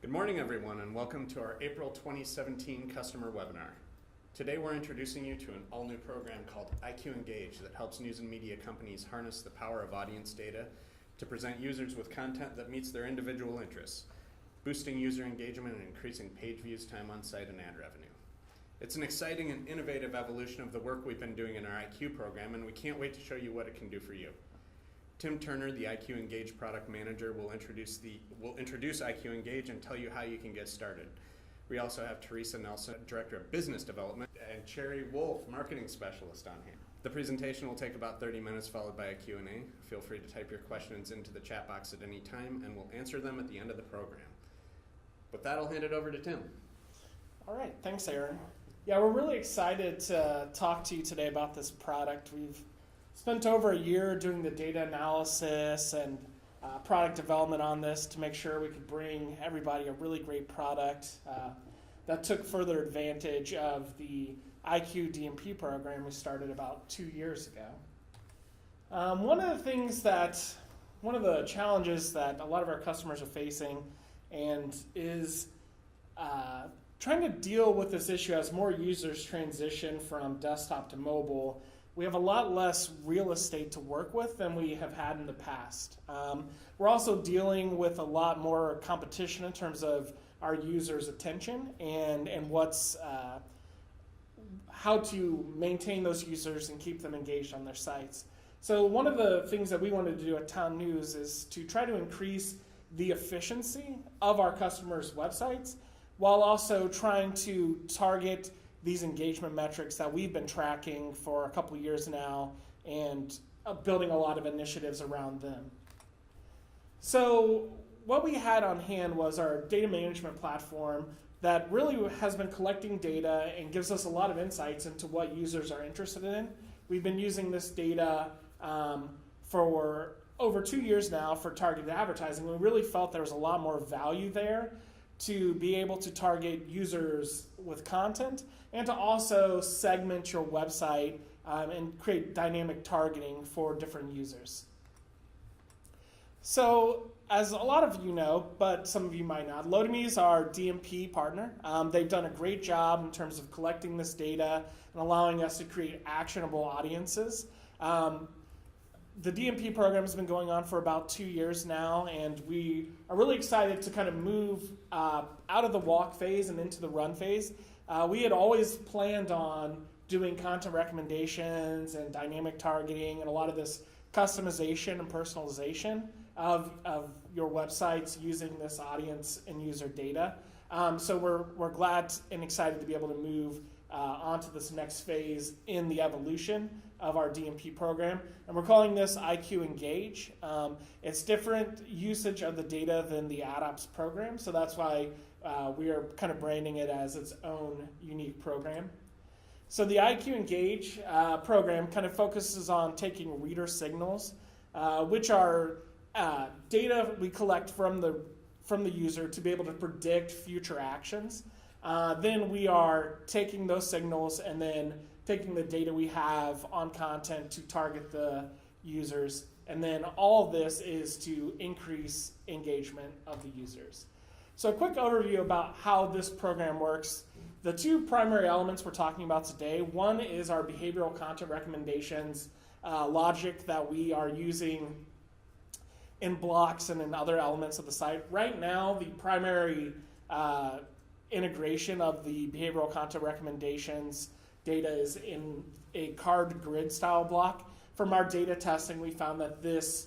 Good morning, everyone, and welcome to our April 2017 customer webinar. Today we're introducing you to an all-new program called IQ Engage that helps news and media companies harness the power of audience data to present users with content that meets their individual interests, boosting user engagement and increasing page views, time on site, and ad revenue. It's an exciting and innovative evolution of the work we've been doing in our IQ program, and we can't wait to show you what it can do for you. Tim Turner, the IQ Engage product manager, will introduce IQ Engage and tell you how you can get started. We also have Teresa Nelson, Director of Business Development, and Cherry Wolf, Marketing Specialist, on hand. The presentation will take about 30 minutes, followed by a Q&A. Feel free to type your questions into the chat box at any time, and we'll answer them at the end of the program. With that, I'll hand it over to Tim. All right, thanks, Aaron. Yeah, we're really excited to talk to you today about this product. We've spent over a year doing the data analysis and product development on this to make sure we could bring everybody a really great product that took further advantage of the IQ DMP program we started about 2 years ago. One of the challenges that a lot of our customers are facing and is trying to deal with this issue as more users transition from desktop to mobile. We have a lot less real estate to work with than we have had in the past. We're also dealing with a lot more competition in terms of our users' attention and how to maintain those users and keep them engaged on their sites. So one of the things that we wanted to do at Townies is to try to increase the efficiency of our customers' websites while also trying to target these engagement metrics that we've been tracking for a couple of years now and building a lot of initiatives around them. So what we had on hand was our data management platform that really has been collecting data and gives us a lot of insights into what users are interested in. We've been using this data for over 2 years now for targeted advertising. We really felt there was a lot more value there to be able to target users with content and to also segment your website and create dynamic targeting for different users. So as a lot of you know, but some of you might not, Lotame is our DMP partner. They've done a great job in terms of collecting this data and allowing us to create actionable audiences. The DMP program has been going on for about 2 years now, and we are really excited to kind of move out of the walk phase and into the run phase. We had always planned on doing content recommendations and dynamic targeting and a lot of this customization and personalization of your websites using this audience and user data. So we're glad and excited to be able to move onto this next phase in the evolution of our DMP program. And we're calling this IQ Engage. It's different usage of the data than the AdOps program, so that's why we are kind of branding it as its own unique program. So the IQ Engage program kind of focuses on taking reader signals, which are data we collect from the user to be able to predict future actions. Then we are taking those signals and then taking the data we have on content to target the users. And then all of this is to increase engagement of the users. So a quick overview about how this program works. The two primary elements we're talking about today, one is our behavioral content recommendations logic that we are using in blocks and in other elements of the site. Right now, the primary integration of the behavioral content recommendations data is in a card grid style block. From our data testing, we found that this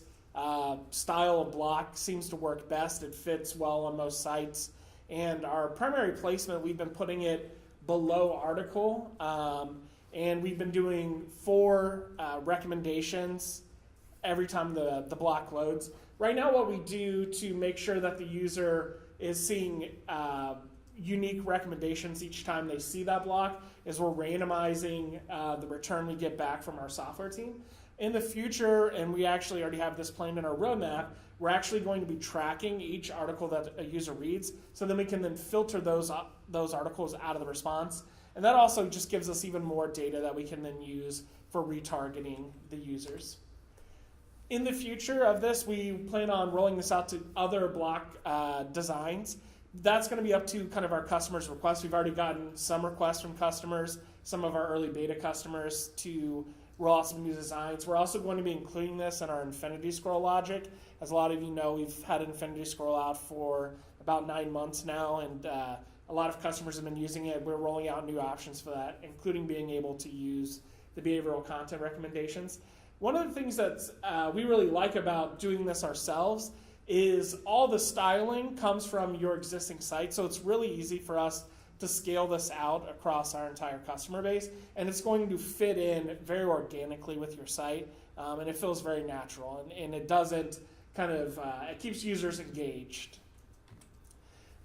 style of block seems to work best. It fits well on most sites. And our primary placement, we've been putting it below article. And we've been doing 4 recommendations every time the block loads. Right now, what we do to make sure that the user is seeing unique recommendations each time they see that block is we're randomizing the return we get back from our software team. In the future, and we actually already have this planned in our roadmap, we're actually going to be tracking each article that a user reads, so then we can then filter those articles out of the response. And that also just gives us even more data that we can then use for retargeting the users. In the future of this, we plan on rolling this out to other block designs. That's going to be up to kind of our customers' requests. We've already gotten some requests from customers, some of our early beta customers, to roll out some new designs. We're also going to be including this in our infinity scroll logic. As a lot of you know, we've had infinity scroll out for about 9 months now, and a lot of customers have been using it. We're rolling out new options for that, including being able to use the behavioral content recommendations. One of the things that we really like about doing this ourselves is all the styling comes from your existing site, so it's really easy for us to scale this out across our entire customer base, and it's going to fit in very organically with your site, and it feels very natural, and it doesn't kind of, it keeps users engaged.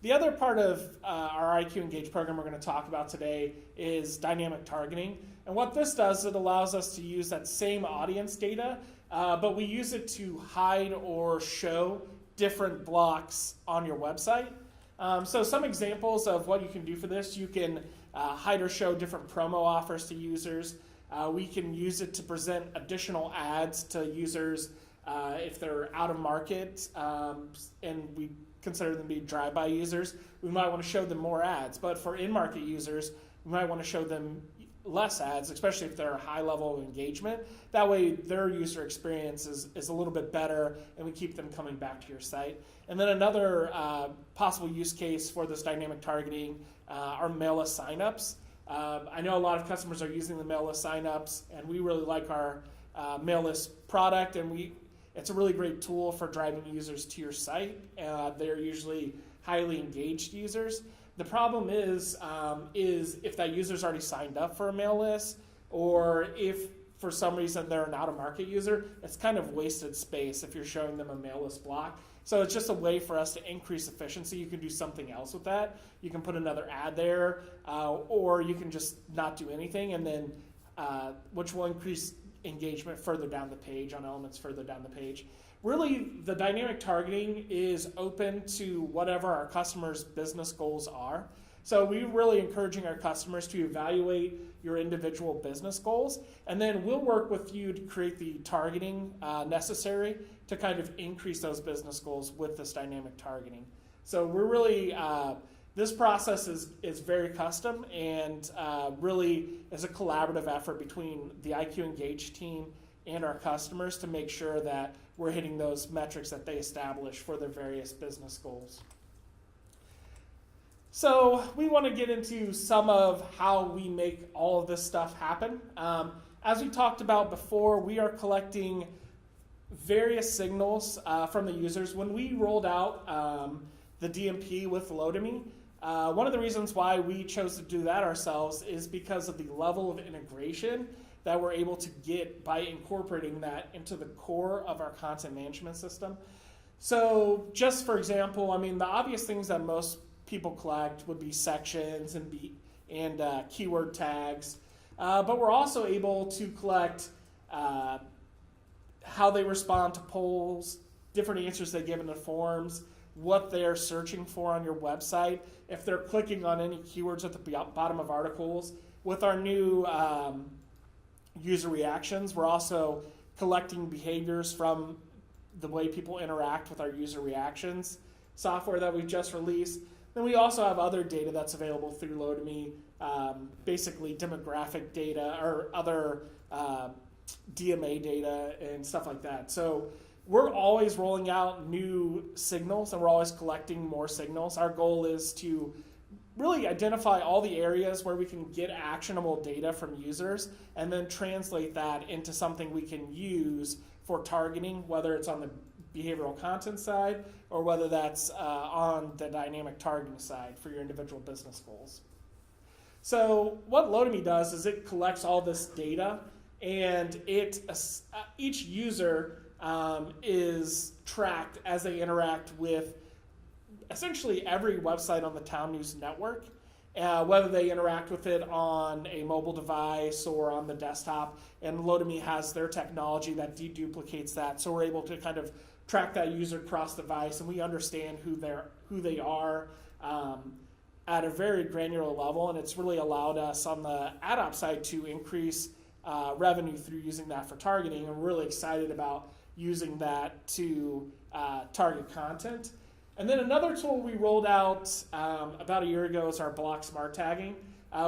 The other part of our IQ Engage program we're going to talk about today is dynamic targeting. And what this does, it allows us to use that same audience data, but we use it to hide or show different blocks on your website. So some examples of what you can do for this: you can hide or show different promo offers to users. We can use it to present additional ads to users if they're out of market, and we consider them to be drive-by users. We might want to show them more ads, but for in-market users, we might want to show them less ads, especially if they're a high level of engagement. That way their user experience is a little bit better, and we keep them coming back to your site. And then another possible use case for this dynamic targeting are mail list signups. I know a lot of customers are using the mail list signups, and we really like our mail list product, and it's a really great tool for driving users to your site. They're usually highly engaged users. The problem is if that user's already signed up for a mail list, or if for some reason they're an out-of-market user, it's kind of wasted space if you're showing them a mail list block. So it's just a way for us to increase efficiency. You can do something else with that. You can put another ad there, or you can just not do anything, and then which will increase engagement further down the page, on elements further down the page. Really, the dynamic targeting is open to whatever our customers' business goals are. So we're really encouraging our customers to evaluate your individual business goals, and then we'll work with you to create the targeting necessary to kind of increase those business goals with this dynamic targeting. So we're really, this process is very custom, and really is a collaborative effort between the IQ Engage team and our customers to make sure that we're hitting those metrics that they establish for their various business goals. So we want to get into some of how we make all of this stuff happen. As we talked about before, we are collecting various signals from the users. When we rolled out the DMP with Loademy, one of the reasons why we chose to do that ourselves is because of the level of integration that we're able to get by incorporating that into the core of our content management system. So just for example, I mean, the obvious things that most people collect would be sections and keyword tags, but we're also able to collect how they respond to polls, different answers they give in the forms, what they're searching for on your website, if they're clicking on any keywords at the bottom of articles. With our new user reactions, we're also collecting behaviors from the way people interact with our user reactions software that we've just released. Then we also have other data that's available through Loademy, basically demographic data or other DMA data and stuff like that. So we're always rolling out new signals, and we're always collecting more signals. Our goal is to really identify all the areas where we can get actionable data from users and then translate that into something we can use for targeting, whether it's on the behavioral content side or whether that's on the dynamic targeting side for your individual business goals. So what Loademy does is it collects all this data, and each user is tracked as they interact with essentially every website on the Townies network, whether they interact with it on a mobile device or on the desktop. And Loademy has their technology that deduplicates that, so we're able to kind of track that user across device, and we understand who they are at a very granular level. And it's really allowed us on the ad op side to increase revenue through using that for targeting. And we're really excited about using that to target content. And then another tool we rolled out about a year ago is our Blocksmark tagging,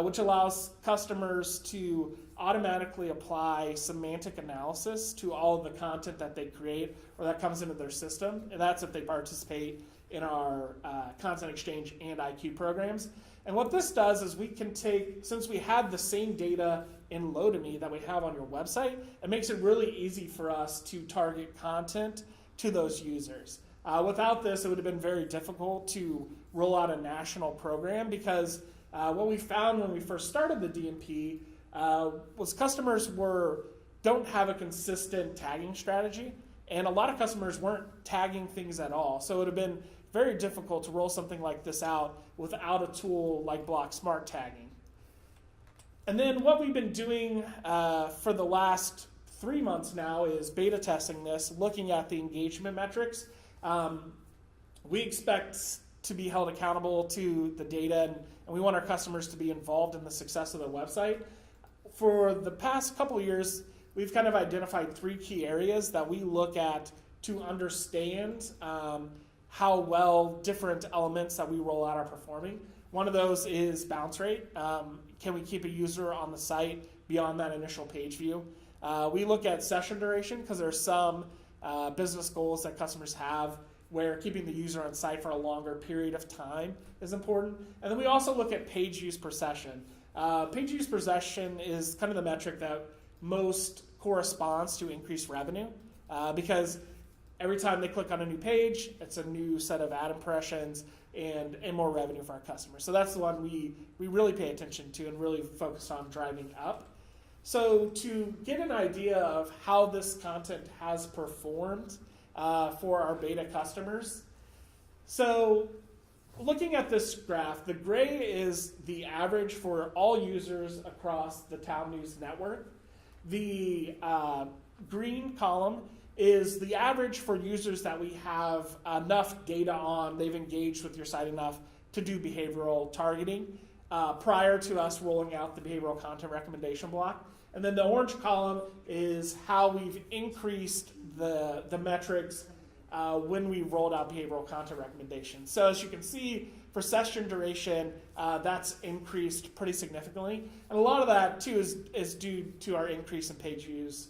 which allows customers to automatically apply semantic analysis to all of the content that they create or that comes into their system. And that's if they participate in our Content Exchange and IQ programs. And what this does is we can take, since we have the same data in Loadme that we have on your website, it makes it really easy for us to target content to those users. Without this, it would have been very difficult to roll out a national program because what we found when we first started the DMP was customers don't have a consistent tagging strategy, and a lot of customers weren't tagging things at all. So it would have been very difficult to roll something like this out without a tool like Blocksmark tagging. And then what we've been doing for the last 3 months now is beta testing this, looking at the engagement metrics. We expect to be held accountable to the data, and we want our customers to be involved in the success of their website. For the past couple of years, we've kind of identified 3 key areas that we look at to understand how well different elements that we roll out are performing. One of those is bounce rate. Can we keep a user on the site beyond that initial page view? We look at session duration because there are some business goals that customers have where keeping the user on site for a longer period of time is important. And then we also look at page views per session. Page views per session is kind of the metric that most corresponds to increased revenue because every time they click on a new page, it's a new set of ad impressions and more revenue for our customers. So that's the one we really pay attention to and really focus on driving up. So to get an idea of how this content has performed for our beta customers, so looking at this graph, the gray is the average for all users across the Townies network. The green column is the average for users that we have enough data on, they've engaged with your site enough to do behavioral targeting prior to us rolling out the behavioral content recommendation block. And then the orange column is how we've increased the metrics when we rolled out behavioral content recommendations. So as you can see, for session duration, that's increased pretty significantly. And a lot of that, too, is due to our increase in page views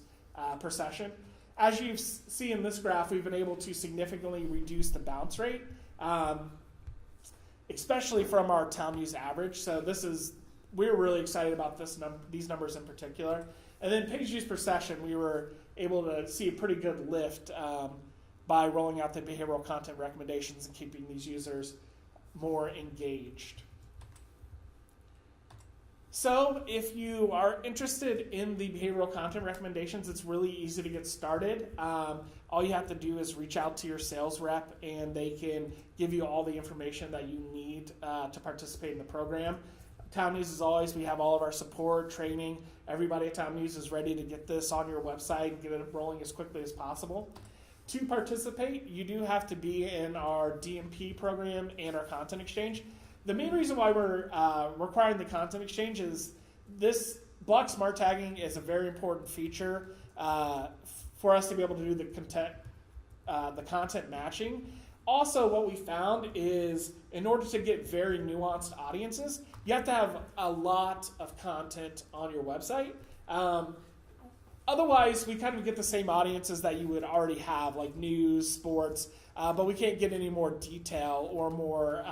per session. As you see in this graph, we've been able to significantly reduce the bounce rate, especially from our Townies average. So we're really excited about these numbers in particular. And then page views per session, we were able to see a pretty good lift by rolling out the behavioral content recommendations and keeping these users more engaged. So if you are interested in the behavioral content recommendations, it's really easy to get started. All you have to do is reach out to your sales rep and they can give you all the information that you need to participate in the program. Townies, as always, we have all of our support, training. Everybody at Townies is ready to get this on your website and get it rolling as quickly as possible. To participate, you do have to be in our DMP program and our Content Exchange. The main reason why we're requiring the Content Exchange is this Blocksmark tagging is a very important feature for us to be able to do the content matching. Also, what we found is in order to get very nuanced audiences, you have to have a lot of content on your website. Otherwise, we kind of get the same audiences that you would already have, like news, sports, but we can't get any more detail or more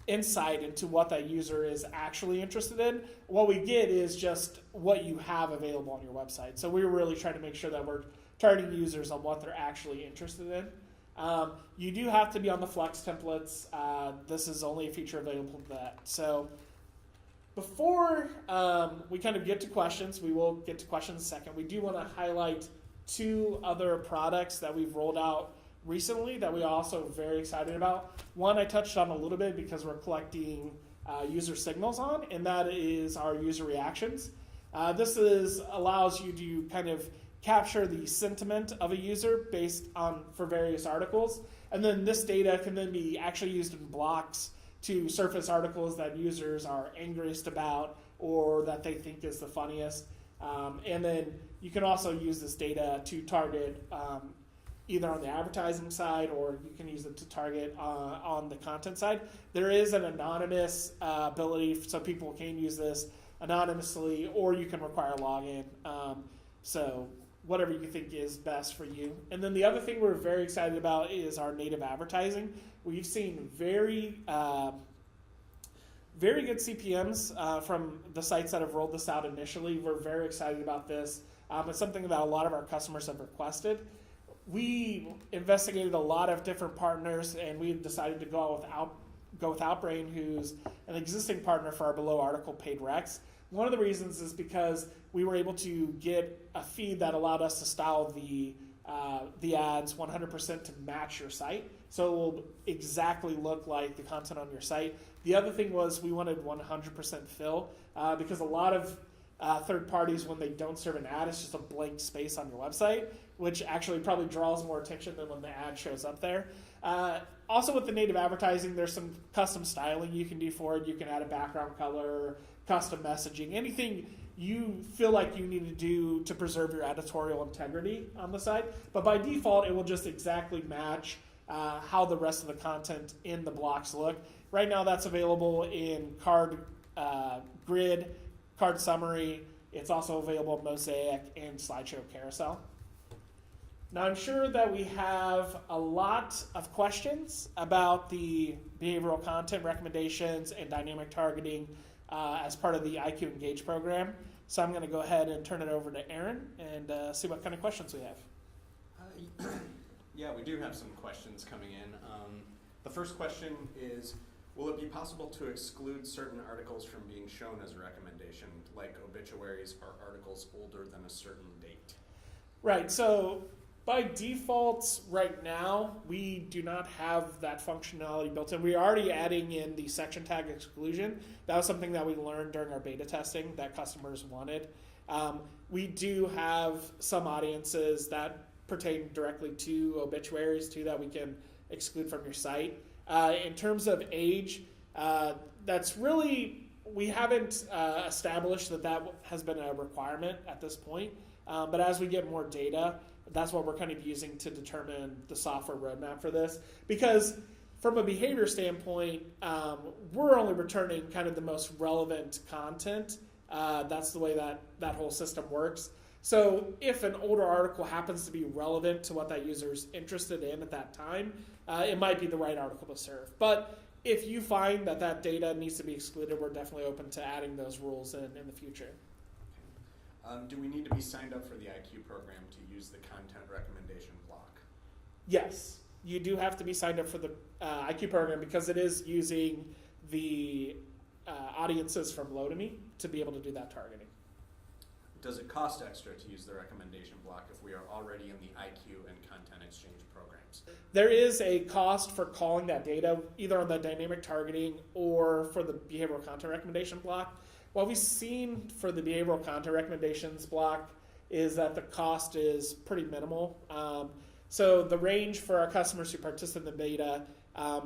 insight into what that user is actually interested in. What we get is just what you have available on your website. So we're really trying to make sure that we're targeting users on what they're actually interested in. You do have to be on the Flex templates. This is only a feature available to that. So before we kind of get to questions, we will get to questions in a second. We do want to highlight 2 other products that we've rolled out recently that we are also very excited about. One I touched on a little bit because we're collecting user signals on, and that is our user reactions. This allows you to kind of capture the sentiment of a user for various articles, and then this data can then be actually used in blocks to surface articles that users are angriest about or that they think is the funniest. And then you can also use this data to target either on the advertising side or you can use it to target on the content side. There is an anonymous ability, so people can use this anonymously, or you can require login. So whatever you think is best for you. And then the other thing we're very excited about is our native advertising. We've seen very good CPMs from the sites that have rolled this out initially. We're very excited about this. It's something that a lot of our customers have requested. We investigated a lot of different partners, and we decided to go with Outbrain, who's an existing partner for our below article paid recs. One of the reasons is because we were able to get a feed that allowed us to style the ads 100% to match your site, so it will exactly look like the content on your site. The other thing was we wanted 100% fill because a lot of third parties, when they don't serve an ad, it's just a blank space on your website, which actually probably draws more attention than when the ad shows up there. Also with the native advertising, there's some custom styling you can do for it. You can add a background color, custom messaging, anything you feel like you need to do to preserve your editorial integrity on the site. But by default, it will just exactly match how the rest of the content in the blocks look. Right now that's available in card grid, card summary. It's also available in Mosaic and slideshow carousel. Now I'm sure that we have a lot of questions about the behavioral content recommendations and dynamic targeting as part of the IQ Engage program. So I'm going to go ahead and turn it over to Aaron and see what kind of questions we have. Yeah, we do have some questions coming in. The first question is, will it be possible to exclude certain articles from being shown as a recommendation, like obituaries or articles older than a certain date? Right, so by default, right now, we do not have that functionality built in. We're already adding in the section tag exclusion. That was something that we learned during our beta testing that customers wanted. We do have some audiences that pertain directly to obituaries too that we can exclude from your site. In terms of age, that's really, we haven't established that has been a requirement at this point. But as we get more data, that's what we're kind of using to determine the software roadmap for this. Because from a behavior standpoint, we're only returning kind of the most relevant content. That's the way that whole system works. So if an older article happens to be relevant to what that user's interested in at that time, it might be the right article to serve. But if you find that data needs to be excluded, we're definitely open to adding those rules in the future. Do we need to be signed up for the IQ program to use the content recommendation block? Yes, you do have to be signed up for the IQ program because it is using the audiences from Lotame to be able to do that targeting. Does it cost extra to use the recommendation block if we are already in the IQ and content exchange programs? There is a cost for calling that data, either on the dynamic targeting or for the behavioral content recommendation block. What we've seen for the behavioral content recommendations block is that the cost is pretty minimal. So the range for our customers who participate in the beta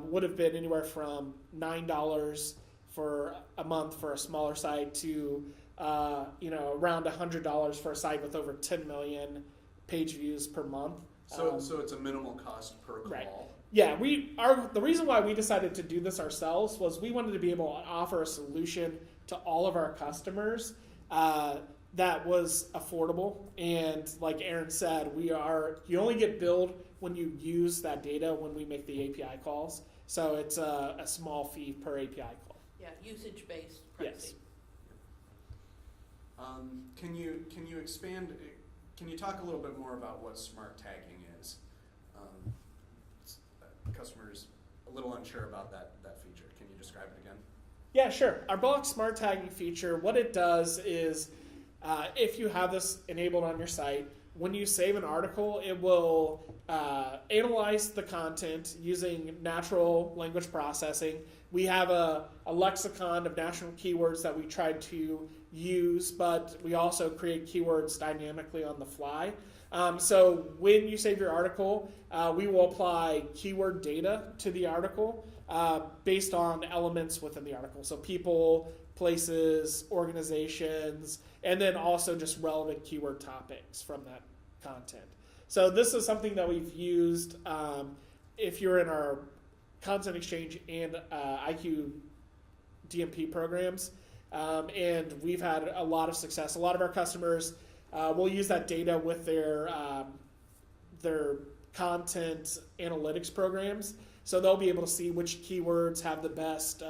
would have been anywhere from $9 for a month for a smaller site to around $100 for a site with over 10 million page views per month. So it's a minimal cost per call. Right. Yeah, the reason why we decided to do this ourselves was we wanted to be able to offer a solution to all of our customers that was affordable. And like Aaron said, you only get billed when you use that data when we make the API calls. So it's a small fee per API call. Yeah, usage-based pricing. Yes. Can you expand? Can you talk a little bit more about what smart tagging is? Customers a little unsure about that feature. Can you describe it again? Yeah, sure. Our BLOXmark tagging feature, what it does is if you have this enabled on your site, when you save an article, it will analyze the content using natural language processing. We have a lexicon of national keywords that we tried to use, but we also create keywords dynamically on the fly. So when you save your article, we will apply keyword data to the article based on elements within the article. So people, places, organizations, and then also just relevant keyword topics from that content. So this is something that we've used if you're in our Content Exchange and IQ DMP programs. And we've had a lot of success. A lot of our customers will use that data with their content analytics programs. So they'll be able to see which keywords have the best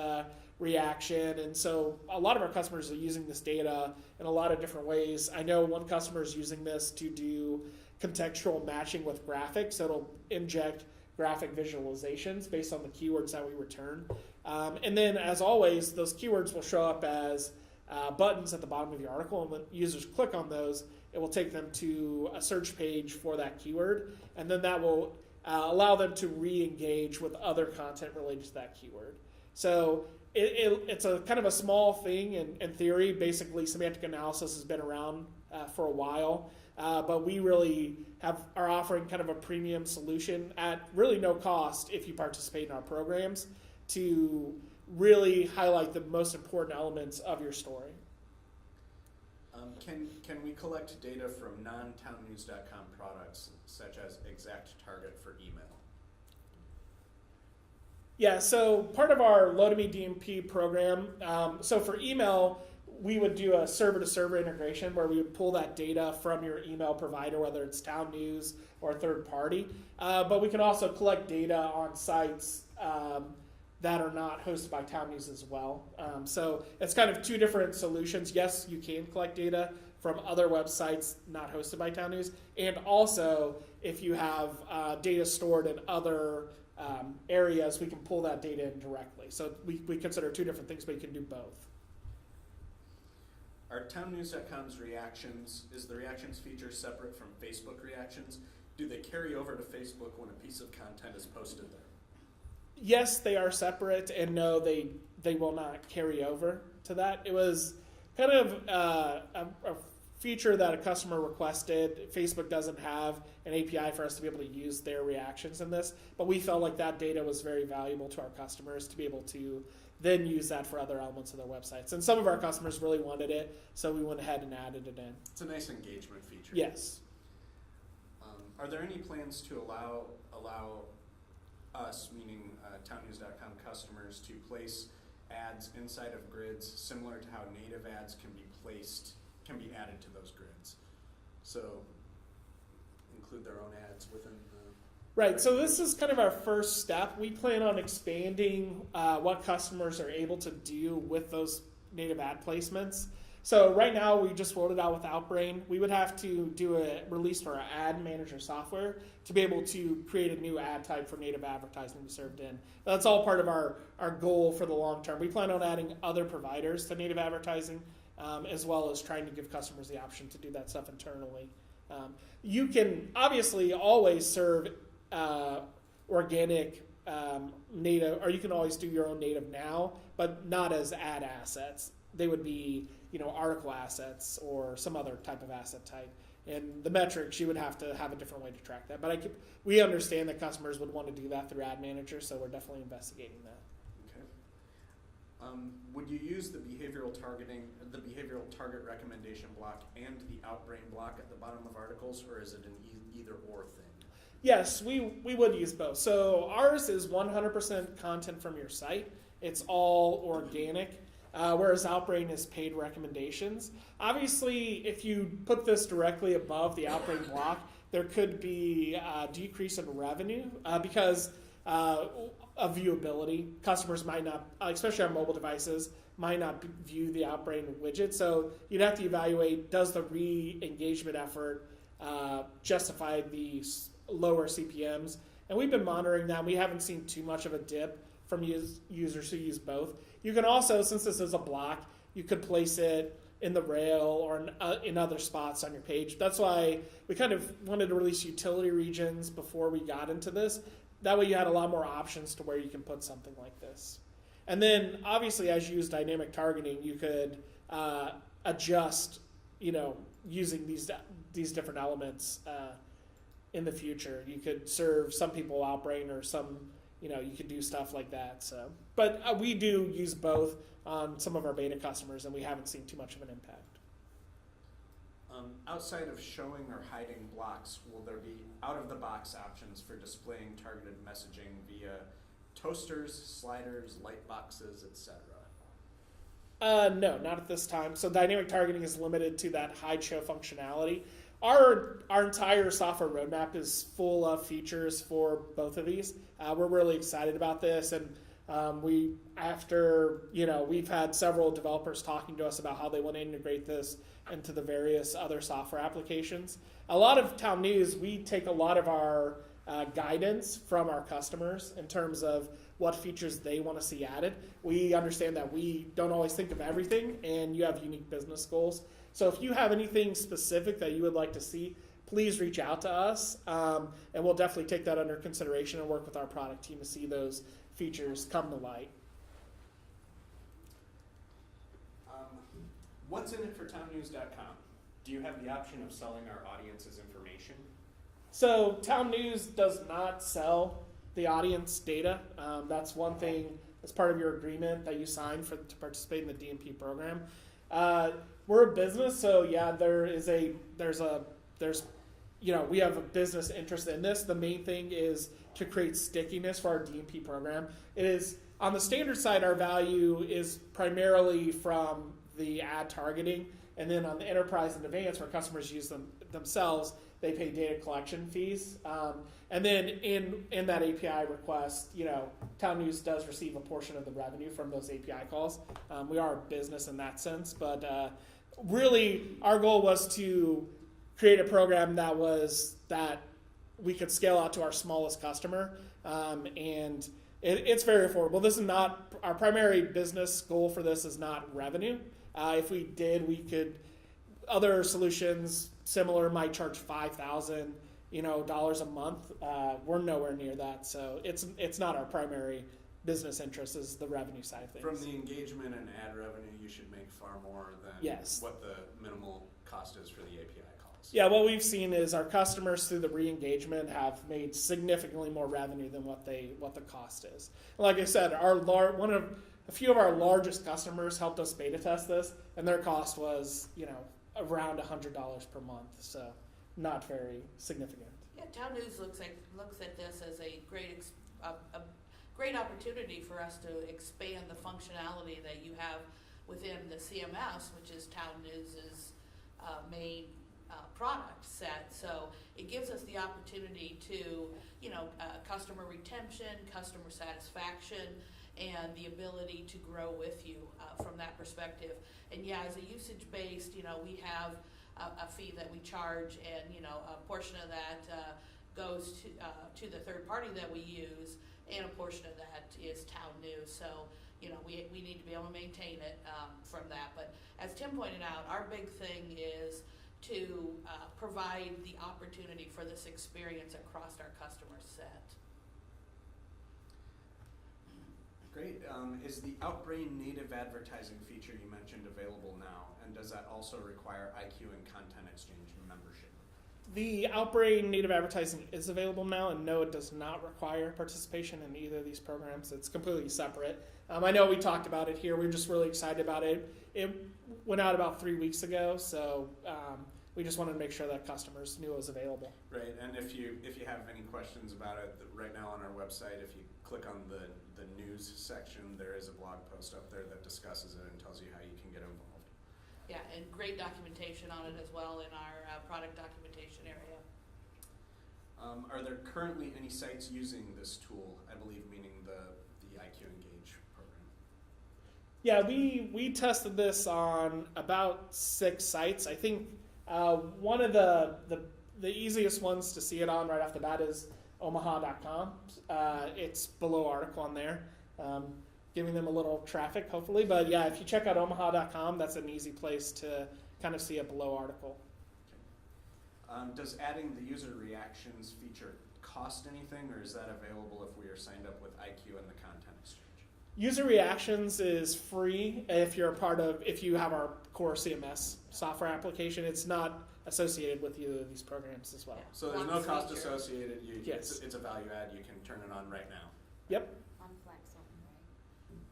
reaction. And so a lot of our customers are using this data in a lot of different ways. I know one customer is using this to do contextual matching with graphics. So it'll inject graphic visualizations based on the keywords that we return. And then, as always, those keywords will show up as buttons at the bottom of your article. And when users click on those, it will take them to a search page for that keyword. And then that will allow them to re-engage with other content related to that keyword. So it's a kind of a small thing in theory. Basically, semantic analysis has been around for a while. But we really are offering kind of a premium solution at really no cost if you participate in our programs to really highlight the most important elements of your story. Can we collect data from non-townews.com products, such as exact target for email? Yeah, so part of our Load-Me DMP program, so for email, we would do a server-to-server integration where we would pull that data from your email provider, whether it's Townies or a third party. But we can also collect data on sites that are not hosted by Townies as well. So it's kind of two different solutions. Yes, you can collect data from other websites not hosted by Townies. And also, if you have data stored in other areas, we can pull that data in directly. So we consider two different things, but you can do both. Are townnews.com's reactions, is the reactions feature separate from Facebook reactions? Do they carry over to Facebook when a piece of content is posted there? Yes, they are separate, and no, they will not carry over to that. It was kind of a feature that a customer requested. Facebook doesn't have an API for us to be able to use their reactions in this, but we felt like that data was very valuable to our customers to be able to then use that for other elements of their websites. And some of our customers really wanted it, so we went ahead and added it in. It's a nice engagement feature. Yes. Are there any plans to allow us, meaning Townews.com customers, to place ads inside of grids similar to how native ads can be added to those grids? So include their own ads within the... Right, so this is kind of our first step. We plan on expanding what customers are able to do with those native ad placements. So right now we just rolled it out with Outbrain. We would have to do a release for our ad manager software to be able to create a new ad type for native advertising to be served in. That's all part of our goal for the long term. We plan on adding other providers to native advertising as well as trying to give customers the option to do that stuff internally. You can obviously always serve organic native, or you can always do your own native now, but not as ad assets. They would be, article assets or some other type of asset type. And the metrics, you would have to have a different way to track that. But we understand that customers would want to do that through Ad Manager, so we're definitely investigating that. Okay. Would you use the behavioral target recommendation block and the Outbrain block at the bottom of articles, or is it an either or thing? Yes, we would use both. So ours is 100% content from your site. It's all organic. Whereas Outbrain is paid recommendations. Obviously, if you put this directly above the Outbrain block, there could be a decrease in revenue because of viewability. Customers might not, especially on mobile devices, might not view the Outbrain widget. So you'd have to evaluate, does the re-engagement effort justify the lower CPMs? And we've been monitoring that. We haven't seen too much of a dip from users who use both. You can also, since this is a block, you could place it in the rail or in other spots on your page. That's why we kind of wanted to release utility regions before we got into this. That way you had a lot more options to where you can put something like this. And then obviously as you use dynamic targeting, you could adjust, using these different elements in the future. You could serve some people Outbrain or some, you could do stuff like that. So, but we do use both on some of our beta customers, and we haven't seen too much of an impact. Outside of showing or hiding blocks, will there be out-of-the-box options for displaying targeted messaging via toasters, sliders, light boxes, etc.? No, not at this time. So dynamic targeting is limited to that hide show functionality. Our entire software roadmap is full of features for both of these. We're really excited about this, and we've had several developers talking to us about how they want to integrate this into the various other software applications. A lot of Townies, we take a lot of our guidance from our customers in terms of what features they want to see added. We understand that we don't always think of everything, and you have unique business goals. So if you have anything specific that you would like to see, please reach out to us, and we'll definitely take that under consideration and work with our product team to see those features come to light. What's in it for townnews.com? Do you have the option of selling our audience's information? So Town News does not sell the audience data. That's one thing as part of your agreement that you signed to participate in the DMP program. We're a business, so yeah, we have a business interest in this. The main thing is to create stickiness for our DMP program. It is on the standard side, our value is primarily from the ad targeting, and then on the enterprise and advanced, where customers use them themselves, they pay data collection fees. And then in that API request, Town News does receive a portion of the revenue from those API calls. We are a business in that sense, but really our goal was to create a program that we could scale out to our smallest customer, and it's very affordable. This is not our primary business goal for this. Is not revenue. If we did, we could. Other solutions similar might charge $5,000 a month. We're nowhere near that, so it's not our primary business interest. Is the revenue side of things. From the engagement and ad revenue, you should make far more than what the minimal cost is for the API calls. Yeah, what we've seen is our customers through the re-engagement have made significantly more revenue than what the cost is. Like I said, a few of our largest customers helped us beta test this, and their cost was around $100 per month, so not very significant. Yeah, Town News looks at this as a great opportunity for us to expand the functionality that you have within the CMS, which is Town News's main product set. So it gives us the opportunity to, customer retention, customer satisfaction, and the ability to grow with you from that perspective. And yeah, as a usage-based, we have a fee that we charge, and a portion of that goes to the third party that we use, and a portion of that is Town News. So we need to be able to maintain it from that. But as Tim pointed out, our big thing is to provide the opportunity for this experience across our customer set. Great. Is the Outbrain native advertising feature you mentioned available now? And does that also require IQ and Content Exchange membership? The Outbrain native advertising is available now, and no, it does not require participation in either of these programs. It's completely separate. I know we talked about it here. We're just really excited about it. It went out about 3 weeks ago, so we just wanted to make sure that customers knew it was available. Right, and if you have any questions about it, right now on our website, if you click on the news section, there is a blog post up there that discusses it and tells you how you can get involved. Yeah, and great documentation on it as well in our product documentation area. Are there currently any sites using this tool? I believe meaning the IQ Engage program. Yeah, we tested this on about 6 sites. I think one of the easiest ones to see it on right off the bat is omaha.com. It's below article on there, giving them a little traffic, hopefully. But yeah, if you check out omaha.com, that's an easy place to kind of see a below article. Okay. Does adding the user reactions feature cost anything, or is that available if we are signed up with IQ and the Content Exchange? User reactions is free if you have our core CMS software application. It's not associated with either of these programs as well. Yeah. So there's no cost associated. Yes. It's a value add. You can turn it on right now. Yep. On Flex only, right?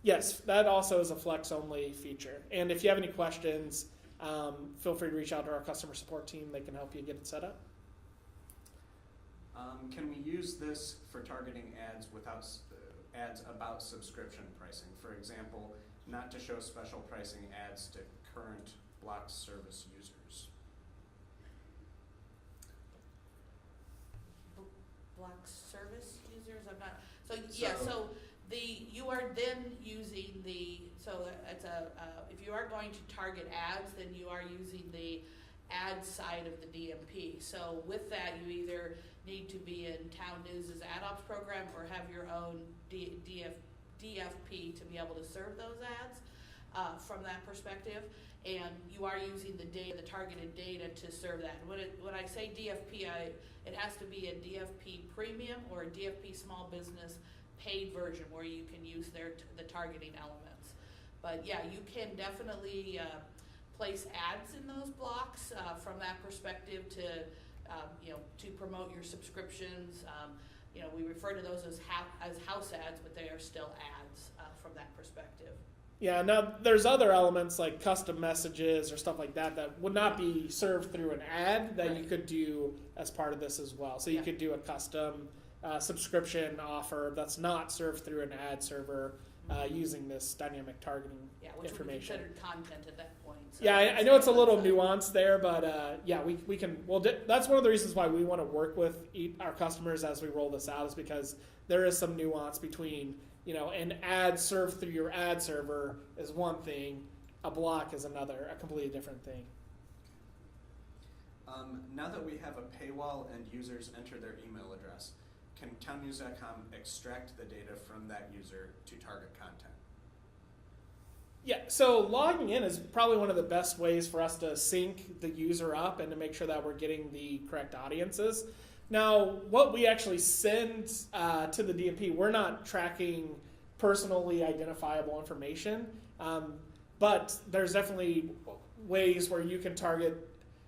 Yes, that also is a Flex only feature. And if you have any questions, feel free to reach out to our customer support team. They can help you get it set up. Can we use this for targeting ads without ads about subscription pricing? For example, not to show special pricing ads to current BLOX service users. BLOX service users, I'm not, so you are then using it's if you are going to target ads, then you are using the ad side of the DMP. So with that, you either need to be in Town News' ad ops program or have your own DFP to be able to serve those ads from that perspective. And you are using the targeted data to serve that. When I say DFP, it has to be a DFP premium or a DFP small business paid version where you can use the targeting elements. But yeah, you can definitely place ads in those blocks from that perspective to promote your subscriptions. We refer to those as house ads, but they are still ads from that perspective. Yeah, now there's other elements like custom messages or stuff like that would not be served through an ad that you could do as part of this as well. So you could do a custom subscription offer that's not served through an ad server using this dynamic targeting which information. Would be considered content at that point. So yeah, I know it's a little nuanced there, but we can. Well, that's one of the reasons why we want to work with our customers as we roll this out, is because there is some nuance between an ad served through your ad server is one thing, a block is another, a completely different thing. Now that we have a paywall and users enter their email address, can townnews.com extract the data from that user to target content? Yeah, so logging in is probably one of the best ways for us to sync the user up and to make sure that we're getting the correct audiences. Now, what we actually send to the DMP, we're not tracking personally identifiable information, but there's definitely ways where you can target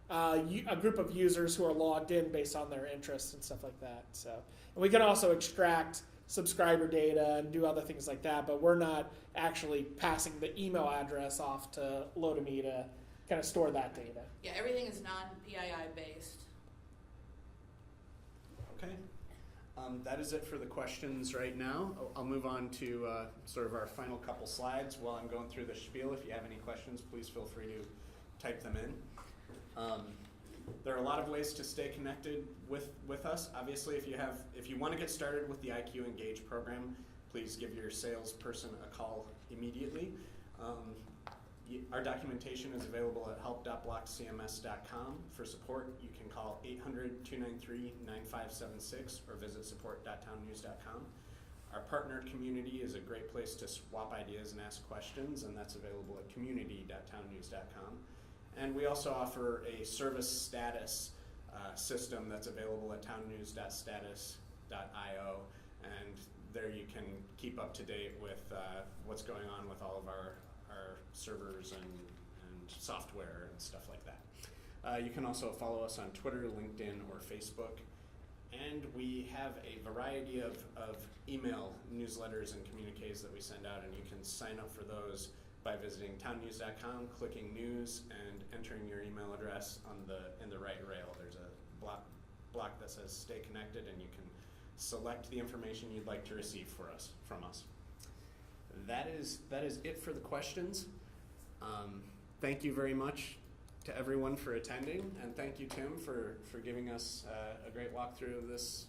a group of users who are logged in based on their interests and stuff like that. So, and we can also extract subscriber data and do other things like that, but we're not actually passing the email address off to Lotame to kind of store that data. Yeah, everything is non-PII based. Okay. That is it for the questions right now. I'll move on to sort of our final couple slides while I'm going through the spiel. If you have any questions, please feel free to type them in. There are a lot of ways to stay connected with us. Obviously, if you want to get started with the IQ Engage program, please give your salesperson a call immediately. Our documentation is available at help.blockscms.com. For support, you can call 800-293-9576 or visit support.townnews.com. Our partner community is a great place to swap ideas and ask questions, and that's available at community.townnews.com. And we also offer a service status system that's available at townnews.status.io, and there you can keep up to date with what's going on with all of our servers and software and stuff like that. You can also follow us on Twitter, LinkedIn, or Facebook. And we have a variety of email newsletters and communiques that we send out, and you can sign up for those by visiting townnews.com, clicking news, and entering your email address in the right rail. There's a block that says stay connected, and you can select the information you'd like to receive from us. That is it for the questions. Thank you very much to everyone for attending, and thank you, Tim, for giving us a great walkthrough of this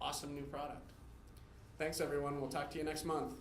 awesome new product. Thanks, everyone. We'll talk to you next month.